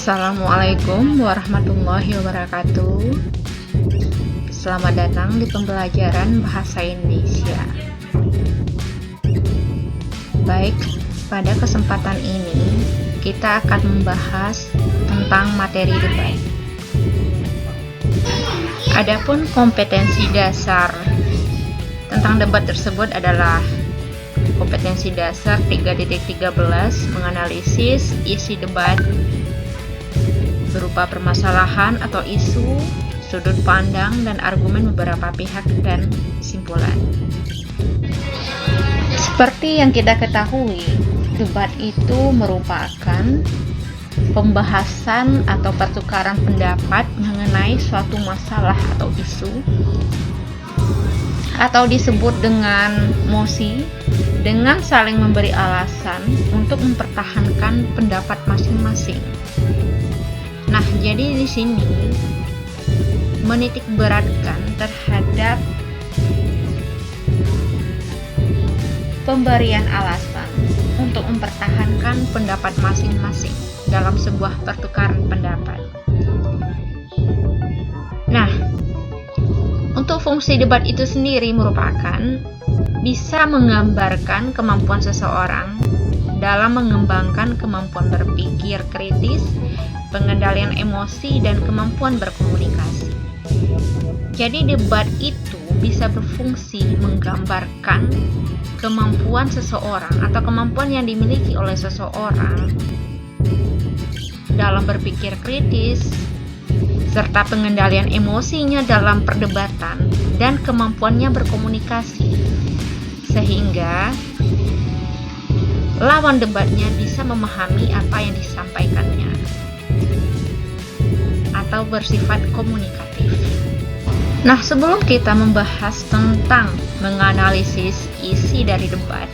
Assalamualaikum warahmatullahi wabarakatuh. Selamat datang di pembelajaran bahasa Indonesia. Baik, pada kesempatan ini kita akan membahas tentang materi debat. Adapun kompetensi dasar tentang debat tersebut adalah kompetensi dasar 3.13 menganalisis isi debat berupa permasalahan atau isu, sudut pandang dan argumen beberapa pihak dan kesimpulan. Seperti yang kita ketahui, debat itu merupakan pembahasan atau pertukaran pendapat mengenai suatu masalah atau isu, atau disebut dengan mosi, dengan saling memberi alasan untuk mempertahankan pendapat masing-masing. Nah, jadi di sini menitik beratkan terhadap pemberian alasan untuk mempertahankan pendapat masing-masing dalam sebuah pertukaran pendapat. Nah, untuk fungsi debat itu sendiri merupakan bisa menggambarkan kemampuan seseorang dalam mengembangkan kemampuan berpikir kritis, pengendalian emosi, dan kemampuan berkomunikasi. Jadi debat itu bisa berfungsi menggambarkan kemampuan seseorang atau kemampuan yang dimiliki oleh seseorang dalam berpikir kritis, serta pengendalian emosinya dalam perdebatan, dan kemampuannya berkomunikasi, sehingga lawan debatnya bisa memahami apa yang disampaikannya atau bersifat komunikatif. Nah, sebelum kita membahas tentang menganalisis isi dari debat,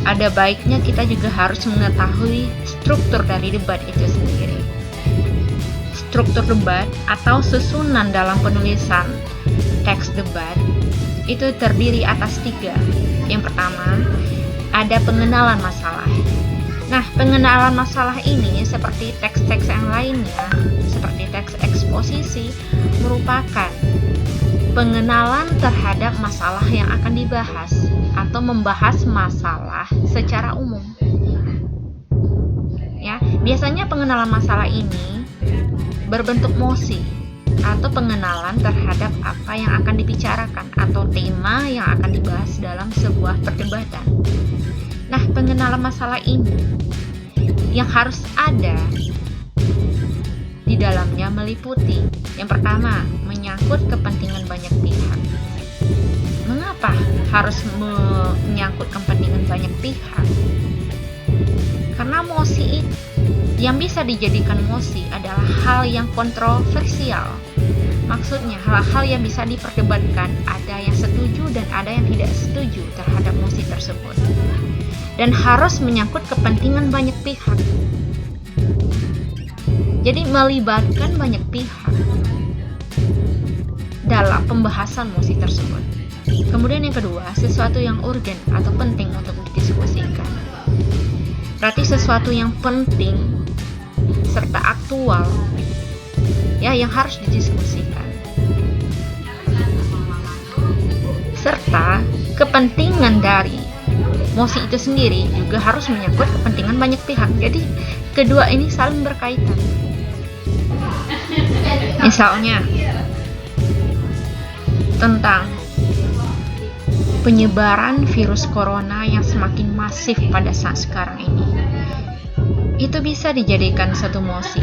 ada baiknya kita juga harus mengetahui struktur dari debat itu sendiri. Struktur debat atau susunan dalam penulisan teks debat itu terdiri atas 3. Yang pertama, ada pengenalan masalah. Nah, pengenalan masalah ini seperti teks-teks yang lainnya, seperti teks eksposisi, merupakan pengenalan terhadap masalah yang akan dibahas atau membahas masalah secara umum. Ya, biasanya pengenalan masalah ini berbentuk mosi atau pengenalan terhadap apa yang akan dibicarakan atau tema yang akan dibahas dalam sebuah perdebatan. Nah, pengenalan masalah ini yang harus ada di dalamnya meliputi yang pertama, menyangkut kepentingan banyak pihak. Mengapa harus menyangkut kepentingan banyak pihak? Karena mosi itu yang bisa dijadikan mosi adalah hal yang kontroversial. Maksudnya hal-hal yang bisa diperdebatkan, ada yang setuju dan ada yang tidak setuju terhadap mosi tersebut, dan harus menyangkut kepentingan banyak pihak. Jadi melibatkan banyak pihak dalam pembahasan mosi tersebut. Kemudian yang kedua, sesuatu yang urgen atau penting untuk didiskusikan. Berarti sesuatu yang penting serta aktual ya yang harus didiskusikan. Serta kepentingan dari mosi itu sendiri juga harus menyangkut kepentingan banyak pihak. Jadi kedua ini saling berkaitan. Misalnya tentang penyebaran virus corona yang semakin masif pada saat sekarang ini, itu bisa dijadikan satu mosi.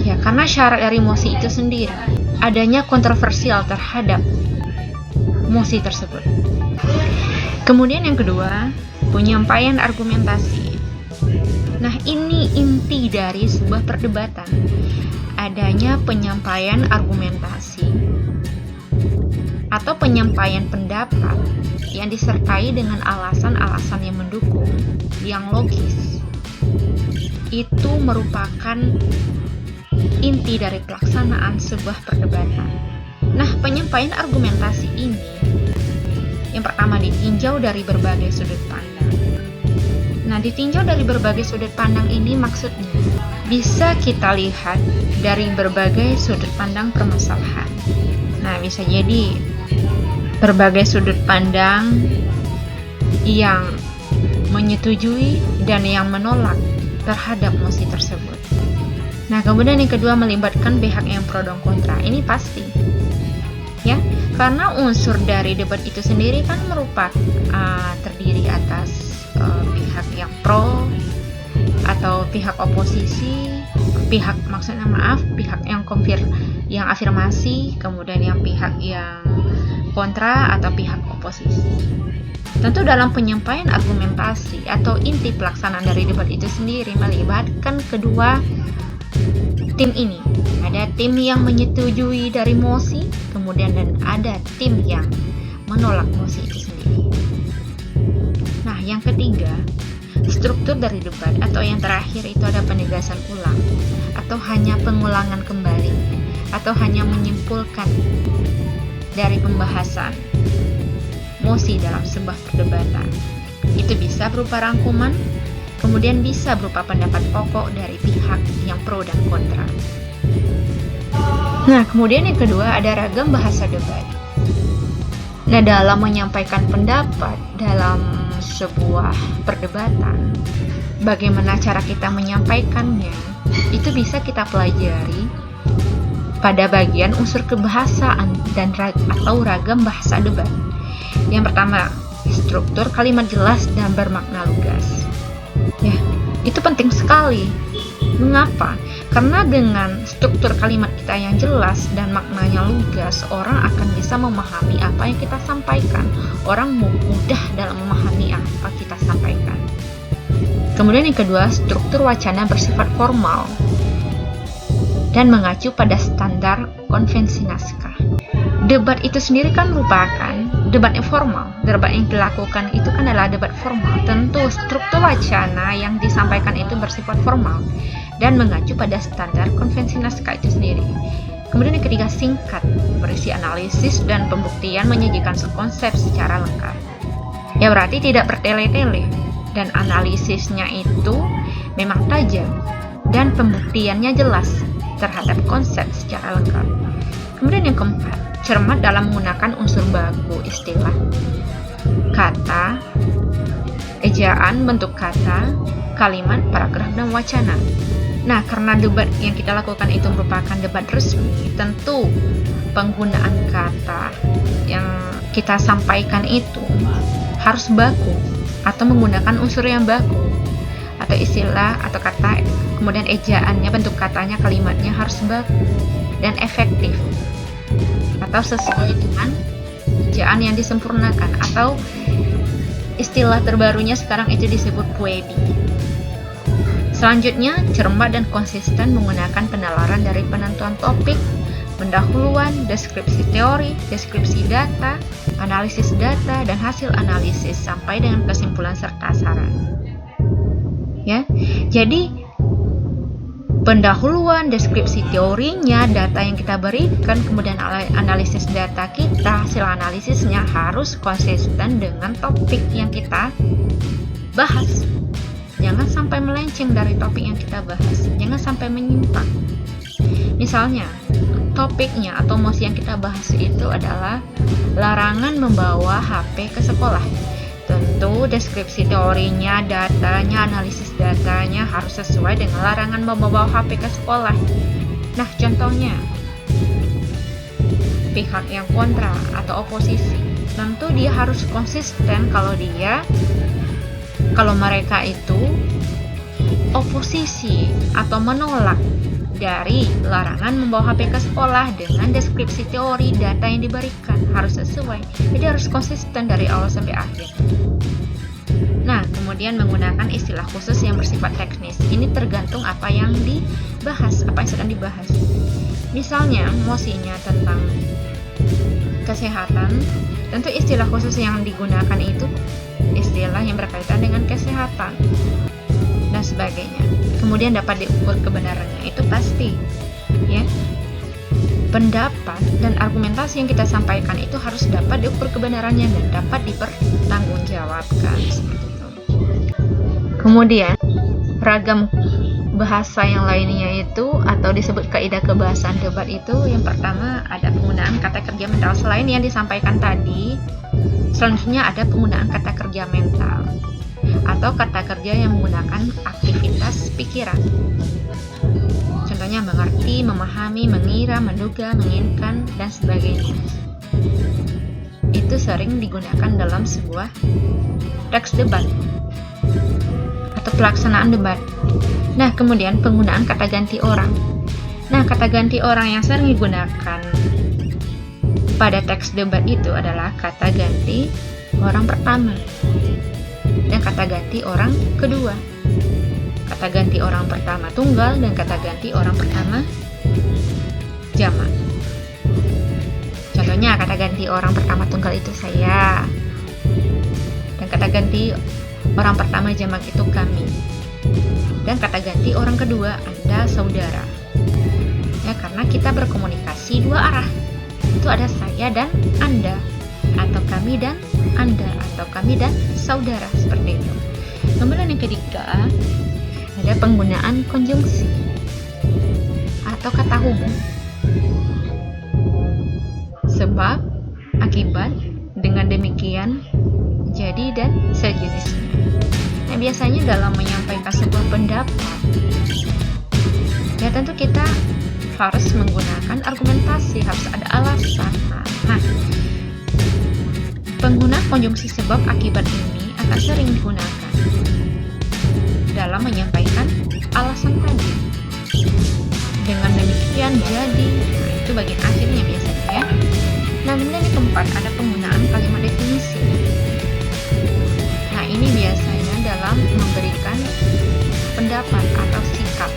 Ya, karena syarat dari mosi itu sendiri adanya kontroversial terhadap mosi tersebut. Kemudian yang kedua, penyampaian argumentasi. Nah, ini inti dari sebuah perdebatan. Adanya penyampaian argumentasi atau penyampaian pendapat yang disertai dengan alasan-alasan yang mendukung, yang logis. Itu merupakan inti dari pelaksanaan sebuah perdebatan. Nah, penyampaian argumentasi ini yang pertama ditinjau dari berbagai sudut pandang. Nah, ditinjau dari berbagai sudut pandang ini maksudnya bisa kita lihat dari berbagai sudut pandang permasalahan. Nah, bisa jadi berbagai sudut pandang yang menyetujui dan yang menolak terhadap mosi tersebut. Nah, kemudian yang kedua, melibatkan pihak yang pro dan kontra. Ini pasti, ya, karena unsur dari debat itu sendiri kan terdiri atas pihak yang pro atau pihak oposisi, pihak yang afirmasi, kemudian yang pihak yang kontra atau pihak oposisi. Tentu dalam penyampaian argumentasi atau inti pelaksanaan dari debat itu sendiri melibatkan kedua tim ini. Ada tim yang menyetujui dari mosi, kemudian dan ada tim yang menolak mosi itu sendiri. Nah, yang ketiga, struktur dari debat atau yang terakhir itu ada penegasan ulang atau hanya pengulangan kembali atau hanya menyimpulkan dari pembahasan mosi dalam sebuah perdebatan. Itu bisa berupa rangkuman, kemudian bisa berupa pendapat pokok dari pihak yang pro dan kontra. Nah, kemudian yang kedua ada ragam bahasa debat. Nah, dalam menyampaikan pendapat dalam sebuah perdebatan, bagaimana cara kita menyampaikannya, itu bisa kita pelajari pada bagian unsur kebahasaan dan atau ragam bahasa debat. Yang pertama, struktur kalimat jelas dan bermakna lugas. Ya, itu penting sekali. Mengapa? Karena dengan struktur kalimat kita yang jelas dan maknanya lugas, orang akan bisa memahami apa yang kita sampaikan. Orang mudah dalam memahami apa kita sampaikan. Kemudian yang kedua, struktur wacana bersifat formal dan mengacu pada standar konvensi naskah. Debat itu sendiri kan merupakan debat informal. Debat yang dilakukan itu kan adalah debat formal. Tentu struktur wacana yang disampaikan itu bersifat formal dan mengacu pada standar konvensi naskah itu sendiri. Kemudian yang ketiga, singkat, berisi analisis dan pembuktian, menyajikan konsep secara lengkap. Ya, berarti tidak bertele-tele, dan analisisnya itu memang tajam dan pembuktiannya jelas terhadap konsep secara lengkap. Kemudian yang keempat, cermat dalam menggunakan unsur baku istilah, kata, ejaan, bentuk kata, kalimat, paragraf, dan wacana. Nah, karena debat yang kita lakukan itu merupakan debat resmi, tentu penggunaan kata yang kita sampaikan itu harus baku atau menggunakan unsur yang baku atau istilah atau kata, kemudian ejaannya, bentuk katanya, kalimatnya harus baku dan efektif atau sesuai dengan ejaan yang disempurnakan, atau istilah terbarunya sekarang itu disebut PUEDI. Selanjutnya, cermat dan konsisten menggunakan penalaran dari penentuan topik, pendahuluan, deskripsi teori, deskripsi data, analisis data, dan hasil analisis sampai dengan kesimpulan serta saran. Ya, jadi pendahuluan, deskripsi teorinya, data yang kita berikan, kemudian analisis data kita, hasil analisisnya harus konsisten dengan topik yang kita bahas. Jangan sampai melenceng dari topik yang kita bahas, jangan sampai menyimpang. Misalnya, topiknya atau mosi yang kita bahas itu adalah larangan membawa HP ke sekolah. Tentu deskripsi teorinya, datanya, analisis datanya harus sesuai dengan larangan membawa HP ke sekolah. Nah, contohnya, pihak yang kontra atau oposisi, tentu dia harus konsisten kalau mereka itu oposisi atau menolak dari larangan membawa HP ke sekolah dengan deskripsi teori data yang diberikan harus sesuai. Jadi harus konsisten dari awal sampai akhir. Nah, kemudian menggunakan istilah khusus yang bersifat teknis. Ini tergantung apa yang dibahas, apa yang sedang dibahas. Misalnya, mosinya tentang kesehatan, tentu istilah khusus yang digunakan itu istilah yang berkaitan dengan kesehatan dan sebagainya. Kemudian dapat diukur kebenarannya, itu pasti, ya. Pendapat dan argumentasi yang kita sampaikan itu harus dapat diukur kebenarannya dan dapat dipertanggungjawabkan, seperti itu. Kemudian ragam bahasa yang lainnya itu, atau disebut kaidah kebahasaan debat itu, yang pertama ada penggunaan kata kerja mental. Selain yang disampaikan tadi, selanjutnya ada penggunaan kata kerja mental atau kata kerja yang menggunakan aktivitas pikiran. Contohnya mengerti, memahami, mengira, menduga, menginginkan, dan sebagainya. Itu sering digunakan dalam sebuah teks debat atau pelaksanaan debat. Nah, kemudian penggunaan kata ganti orang. Nah, kata ganti orang yang sering digunakan pada teks debat itu adalah kata ganti orang pertama dan kata ganti orang kedua. Kata ganti orang pertama tunggal dan kata ganti orang pertama jamak. Contohnya kata ganti orang pertama tunggal itu saya, dan kata ganti orang pertama jamak itu kami, dan kata ganti orang kedua Anda saudara. Ya, karena kita berkomunikasi dua arah. Itu ada saya dan Anda, atau kami dan Anda, atau kami dan saudara, seperti itu. Kemudian yang ketiga, ada penggunaan konjungsi atau kata hubung. Sebab, akibat, dengan demikian, jadi, dan sejenisnya. Nah, biasanya dalam menyampaikan sebuah pendapat, ya tentu kita harus menggunakan argumentasi, harus ada alasan. Nah, penggunaan konjungsi sebab akibat ini akan sering digunakan dalam menyampaikan alasan tadi. Dengan demikian jadi, nah itu bagian akhirnya biasanya ya. Nah, kemudian yang keempat ada penggunaan kalimat definisi. Nah, ini biasanya dalam memberikan pendapat atau sikap